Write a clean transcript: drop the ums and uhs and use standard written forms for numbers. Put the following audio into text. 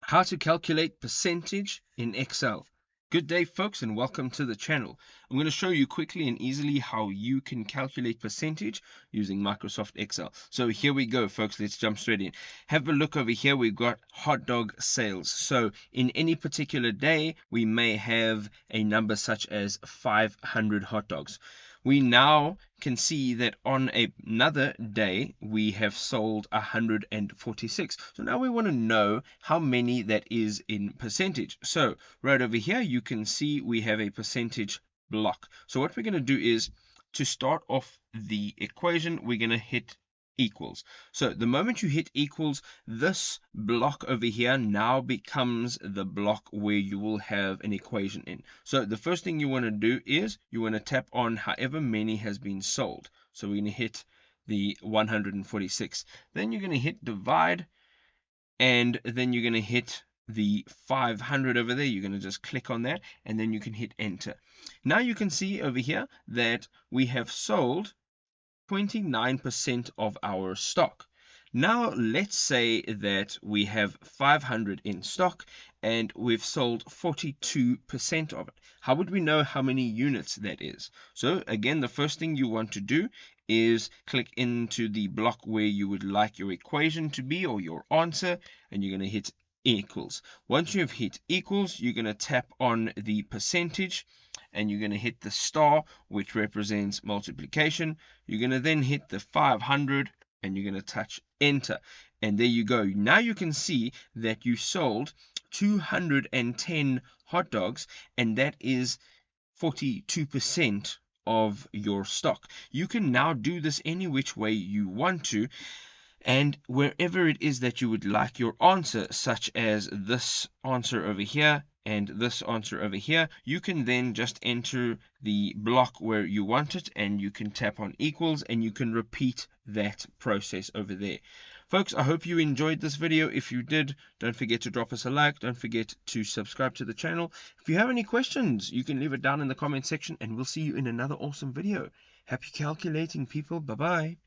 How to calculate percentage in Excel. Good day, folks, and welcome to the channel. I'm going to show you quickly and easily how you can calculate percentage using Microsoft Excel. So here we go, folks. Let's jump straight in. Have a look over here. We've got hot dog sales. So in any particular day, we may have a number such as 500 hot dogs. We now can see that on another day we have sold 146. So now we want to know how many that is in percentage. So right over here you can see we have a percentage block. So what we're going to do is, to start off the equation, we're going to hit equals. So the moment you hit equals, this block over here now becomes the block where you will have an equation in. So the first thing you want to do is you want to tap on however many has been sold. So we're going to hit the 146. Then you're going to hit divide, and then you're going to hit the 500 over there. You're going to just click on that, and then you can hit enter. Now you can see over here that we have sold 29% of our stock. Now let's say that we have 500 in stock and we've sold 42% of it. How would we know how many units that is? So again, the first thing you want to do is click into the block where you would like your equation to be, or your answer, and you're going to hit equals. Once you've hit equals, you're going to tap on the percentage, and you're going to hit the star, which represents multiplication. You're going to then hit the 500, and you're going to touch enter. And there you go. Now you can see that you sold 210 hot dogs, and that is 42% of your stock. You can now do this any which way you want to, and wherever it is that you would like your answer, such as this answer over here and this answer over here, you can then just enter the block where you want it, and you can tap on equals, and you can repeat that process over there. Folks, I hope you enjoyed this video. If you did, don't forget to drop us a like. Don't forget to subscribe to the channel. If you have any questions, you can leave it down in the comment section, and we'll see you in another awesome video. Happy calculating, people. Bye-bye.